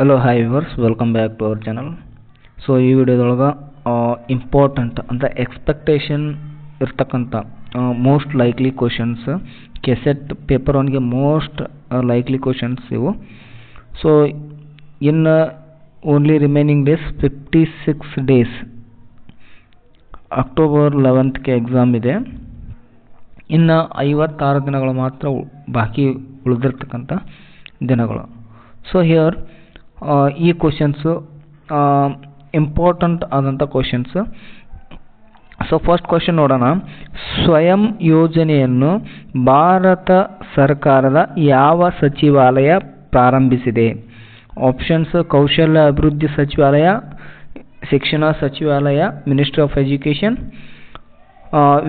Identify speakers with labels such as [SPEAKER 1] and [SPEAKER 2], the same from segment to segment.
[SPEAKER 1] Hello hi viewers, welcome back to our channel. So ಈ ವಿಡಿಯೋದೊಳಗೆ important ಅಂದರೆ expectation ಇರ್ತಕ್ಕಂಥ most likely questions, KSET paper ಒನ್ಗೆ most likely questions ಇವು. So in only remaining days 56 days, October 11ಗೆ exam ಇದೆ. ಇನ್ನು 56 ದಿನಗಳು ಮಾತ್ರ ಬಾಕಿ ಉಳಿದಿರ್ತಕ್ಕಂಥ ದಿನಗಳು. ಸೊ ಹಿಯರ್ ಈ ಕ್ವಶನ್ಸು ಇಂಪಾರ್ಟೆಂಟ್ ಆದಂಥ ಕ್ವಶನ್ಸ್. ಸೊ ಫಸ್ಟ್ ಕ್ವಶನ್ ನೋಡೋಣ. ಸ್ವಯಂ ಯೋಜನೆಯನ್ನು ಭಾರತ ಸರ್ಕಾರದ ಯಾವ ಸಚಿವಾಲಯ ಪ್ರಾರಂಭಿಸಿದೆ? ಆಪ್ಷನ್ಸ್: ಕೌಶಲ್ಯ ಅಭಿವೃದ್ಧಿ ಸಚಿವಾಲಯ, ಶಿಕ್ಷಣ ಸಚಿವಾಲಯ, ಮಿನಿಸ್ಟ್ರಿ ಆಫ್ ಎಜುಕೇಷನ್,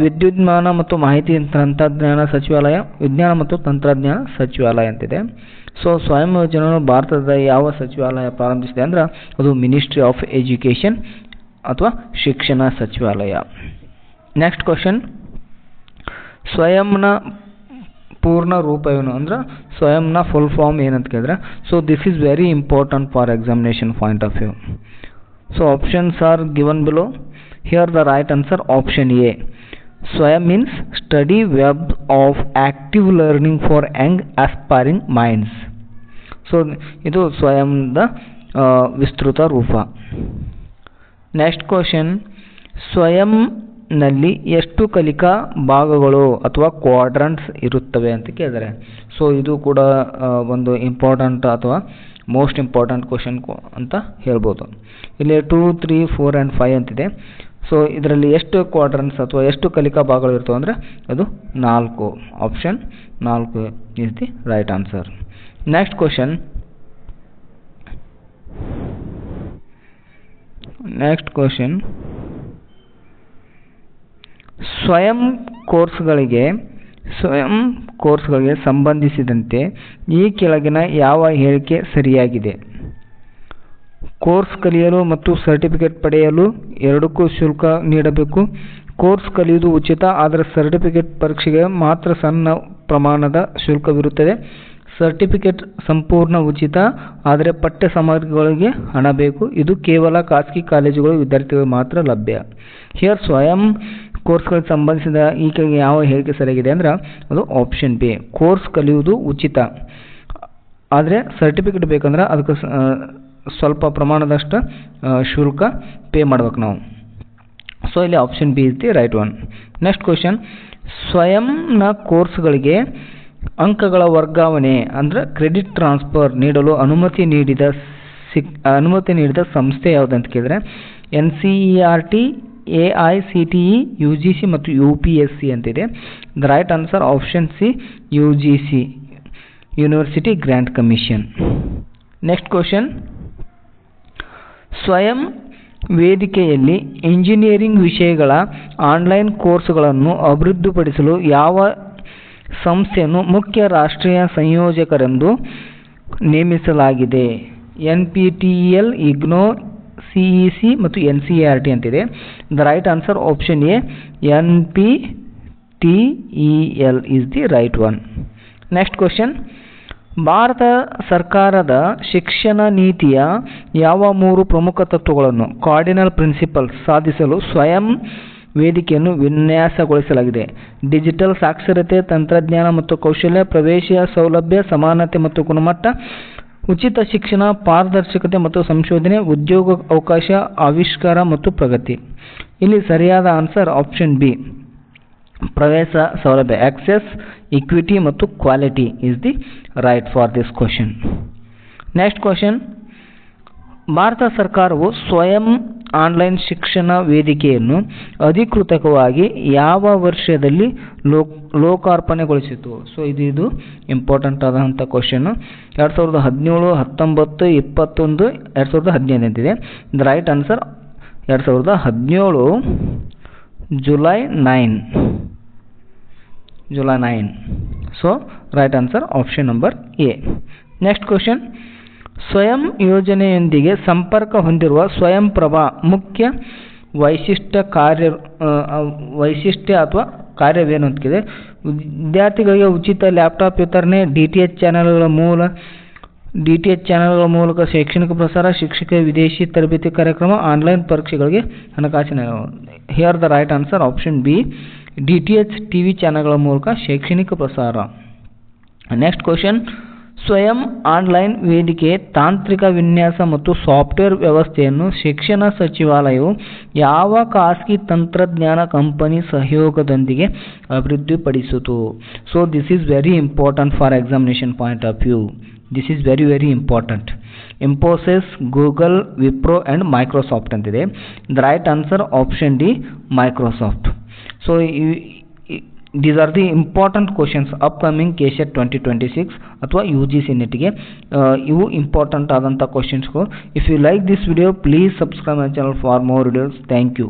[SPEAKER 1] ವಿದ್ಯುನ್ಮಾನ ಮತ್ತು ಮಾಹಿತಿ ತಂತ್ರಜ್ಞಾನ ಸಚಿವಾಲಯ, ವಿಜ್ಞಾನ ಮತ್ತು ತಂತ್ರಜ್ಞಾನ ಸಚಿವಾಲಯ ಅಂತಿದೆ. ಸೊ ಸ್ವಯಂ ಯೋಜನೆಯನ್ನು ಭಾರತದ ಯಾವ ಸಚಿವಾಲಯ ಪ್ರಾರಂಭಿಸಿದೆ ಅಂದ್ರೆ ಅದು ಮಿನಿಸ್ಟ್ರಿ ಆಫ್ ಎಜುಕೇಷನ್ ಅಥವಾ ಶಿಕ್ಷಣ ಸಚಿವಾಲಯ. Next question. ಸ್ವಯಂನ ಪೂರ್ಣ ರೂಪ ಏನು ಅಂದ್ರೆ ಸ್ವಯಂನ ಫುಲ್ ಫಾರ್ಮ್ ಏನಂತ ಕೇಳಿದ್ರೆ, so this is very important for examination point of view. So options are given below. Here the right answer option A. ಸ್ವಯಂ means study web of active learning for young aspiring minds. So ಇದು ಸ್ವಯಂದ ವಿಸ್ತೃತ ರೂಪ. Next question. ಸ್ವಯಂನಲ್ಲಿ ಎಷ್ಟು ಕಲಿಕಾ ಭಾಗಗಳು ಅಥವಾ ಕ್ವಾಡ್ರಂಟ್ಸ್ ಇರುತ್ತವೆ ಅಂತ ಕೇಳಿದರೆ, ಸೊ ಇದು ಕೂಡ ಒಂದು ಇಂಪಾರ್ಟೆಂಟ್ ಅಥವಾ ಮೋಸ್ಟ್ ಇಂಪಾರ್ಟೆಂಟ್ ಕ್ವಶನ್ ಅಂತ ಹೇಳ್ಬೋದು. ಇಲ್ಲಿ 2, 3, 4 ಆ್ಯಂಡ್ 5 ಅಂತಿದೆ. ಸೊ ಇದರಲ್ಲಿ ಎಷ್ಟು ಕ್ವಾಡ್ರಂಟ್ಸ್ ಅಥವಾ ಎಷ್ಟು ಕಲಿಕಾ ಭಾಗಗಳು ಇರ್ತವೆ ಅಂದರೆ ಅದು 4. Option 4 is the right answer. Next question. ಸ್ವಯಂ ಕೋರ್ಸ್ಗಳಿಗೆ ಸಂಬಂಧಿಸಿದಂತೆ ಈ ಕೆಳಗಿನ ಯಾವ ಹೇಳಿಕೆ ಸರಿಯಾಗಿದೆ? ಕೋರ್ಸ್ ಕಲಿಯಲು ಮತ್ತು ಸರ್ಟಿಫಿಕೇಟ್ ಪಡೆಯಲು ಎರಡಕ್ಕೂ ಶುಲ್ಕ ನೀಡಬೇಕು. ಕೋರ್ಸ್ ಕಲಿಯುವುದು ಉಚಿತ, ಆದರೆ ಸರ್ಟಿಫಿಕೇಟ್ ಪರೀಕ್ಷೆಗೆ ಮಾತ್ರ ಸಣ್ಣ ಪ್ರಮಾಣದ ಶುಲ್ಕವಿರುತ್ತದೆ. ಸರ್ಟಿಫಿಕೇಟ್ ಸಂಪೂರ್ಣ ಉಚಿತ, ಆದರೆ ಪಠ್ಯ ಸಾಮಗ್ರಿಗಳಿಗೆ ಹಣ ಬೇಕು. ಇದು ಕೇವಲ ಖಾಸಗಿ ಕಾಲೇಜುಗಳು ವಿದ್ಯಾರ್ಥಿಗಳು ಮಾತ್ರ ಲಭ್ಯ. ಹಿಯರ್ ಸ್ವಯಂ ಕೋರ್ಸ್ಗಳಿಗೆ ಸಂಬಂಧಿಸಿದ ಈ ಕೆಳಗೆ ಯಾವ ಹೇಳಿಕೆ ಸರಿಯಾಗಿದೆ ಅಂದ್ರೆ ಅದು ಆಪ್ಷನ್ ಬಿ. ಕೋರ್ಸ್ ಕಲಿಯುವುದು ಉಚಿತ, ಆದರೆ ಸರ್ಟಿಫಿಕೇಟ್ ಬೇಕಂದ್ರೆ ಅದಕ್ಕೆ ಸ್ವಲ್ಪ ಪ್ರಮಾಣದಷ್ಟು ಶುಲ್ಕ ಪೇ ಮಾಡ್ಬೇಕು ನಾವು. ಸೊ ಇಲ್ಲಿ option B is the right one. Next question. ಸ್ವಯಂನ ಕೋರ್ಸ್ಗಳಿಗೆ ಅಂಕಗಳ ವರ್ಗಾವಣೆ ಅಂದರೆ ಕ್ರೆಡಿಟ್ ಟ್ರಾನ್ಸ್ಫರ್ ನೀಡಲು ಅನುಮತಿ ನೀಡಿದ ಸಂಸ್ಥೆ ಯಾವುದಂತ ಕೇಳಿದ್ರೆ NCERT, AICTE, UGC ಮತ್ತು UPSC ಅಂತಿದೆ. The right answer option C, UGC, university grant commission. Next question. ಸ್ವಯಂ ವೇದಿಕೆಯಲ್ಲಿ ಇಂಜಿನಿಯರಿಂಗ್ ವಿಷಯಗಳ ಆನ್ಲೈನ್ ಕೋರ್ಸ್ಗಳನ್ನು ಅಭಿವೃದ್ಧಿಪಡಿಸಲು ಯಾವ ಸಂಸ್ಥೆಯನ್ನು ಮುಖ್ಯ ರಾಷ್ಟ್ರೀಯ ಸಂಯೋಜಕರೆಂದು ನೇಮಿಸಲಾಗಿದೆ? NPTEL, IGNOU, CEC ಮತ್ತು NCERT ಅಂತಿದೆ. The right answer option A, NPTEL is the right one. Next question. Bharat ಸರ್ಕಾರದ ಶಿಕ್ಷಣ ನೀತಿಯ ಯಾವ 3 ಪ್ರಮುಖ ತತ್ವಗಳನ್ನು ಕಾರ್ಡಿನಲ್ ಪ್ರಿನ್ಸಿಪಲ್ಸ್ ಸಾಧಿಸಲು ಸ್ವಯಂ ವೇದಿಕೆಯನ್ನು ವಿನ್ಯಾಸಗೊಳಿಸಲಾಗಿದೆ? ಡಿಜಿಟಲ್ ಸಾಕ್ಷರತೆ, ತಂತ್ರಜ್ಞಾನ ಮತ್ತು ಕೌಶಲ್ಯ, ಪ್ರವೇಶ ಸೌಲಭ್ಯ, ಸಮಾನತೆ ಮತ್ತು ಗುಣಮಟ್ಟ, ಉಚಿತ ಶಿಕ್ಷಣ, ಪಾರದರ್ಶಕತೆ ಮತ್ತು ಸಂಶೋಧನೆ, ಉದ್ಯೋಗ ಅವಕಾಶ, ಆವಿಷ್ಕಾರ ಮತ್ತು ಪ್ರಗತಿ. ಇಲ್ಲಿ ಸರಿಯಾದ ಆನ್ಸರ್ ಆಪ್ಷನ್ ಬಿ, ಪ್ರವೇಶ ಸೌಲಭ್ಯ, ಆಕ್ಸೆಸ್, ಇಕ್ವಿಟಿ ಮತ್ತು quality is the right for this question. Next question. Bharat ಸರ್ಕಾರವು ಸ್ವಯಂ ಆನ್ಲೈನ್ ಶಿಕ್ಷಣ ವೇದಿಕೆಯನ್ನು ಅಧಿಕೃತವಾಗಿ ಯಾವ ವರ್ಷದಲ್ಲಿ ಲೋಕಾರ್ಪಣೆಗೊಳಿಸಿತು? ಸೊ ಇದು ಇಂಪಾರ್ಟೆಂಟ್ ಆದಂಥ ಕ್ವಶನ್. 2017, 19, 21, 2015 ಅಂತಿದೆ. The right answer 2017, July 9. So right answer option number A. Next question. ಸ್ವಯಂ ಯೋಜನೆಯೊಂದಿಗೆ ಸಂಪರ್ಕ ಹೊಂದಿರುವ ಸ್ವಯಂ ಪ್ರಭಾ ಮುಖ್ಯ ವೈಶಿಷ್ಟ್ಯ ಅಥವಾ ಕಾರ್ಯವೇನು ಅಂತಿದೆ? ವಿದ್ಯಾರ್ಥಿಗಳಿಗೆ ಉಚಿತ ಲ್ಯಾಪ್ಟಾಪ್ ವಿತರಣೆ, DTH ಚಾನೆಲ್ಗಳ ಮೂಲ DTH ಚಾನೆಲ್ಗಳ ಮೂಲಕ ಶೈಕ್ಷಣಿಕ ಪ್ರಸಾರ, ಶಿಕ್ಷಕ ವಿದೇಶಿ ತರಬೇತಿ ಕಾರ್ಯಕ್ರಮ, ಆನ್ಲೈನ್ ಪರೀಕ್ಷೆಗಳಿಗೆ ಹಣಕಾಸಿನ. Here the right answer option B, DTH TV ಚಾನೆಲ್ಗಳ ಮೂಲಕ ಶೈಕ್ಷಣಿಕ ಪ್ರಸಾರ. ನೆಕ್ಸ್ಟ್ ಕ್ವಶನ್, ಸ್ವಯಂ ಆನ್ಲೈನ್ ವೇದಿಕೆ ತಾಂತ್ರಿಕ ವಿನ್ಯಾಸ ಮತ್ತು ಸಾಫ್ಟ್ವೇರ್ ವ್ಯವಸ್ಥೆಯನ್ನು ಶಿಕ್ಷಣ ಸಚಿವಾಲಯವು ಯಾವ ಖಾಸಗಿ ತಂತ್ರಜ್ಞಾನ ಕಂಪನಿ ಸಹಯೋಗದೊಂದಿಗೆ ಅಭಿವೃದ್ಧಿಪಡಿಸಿತು? So this is very important for examination point of view. This is very very important. Infosys, Google, Wipro and Microsoft ಅಂತಿದೆ. The right answer option D, Microsoft. So these are the important questions upcoming KSET 2026 ಅಥವಾ UGC ನೆಟ್ಗೆ ಇವು important ಆದಂಥ ಕ್ವಶನ್ಸ್ಗಳು. If you like this video please subscribe my channel for more videos. Thank you.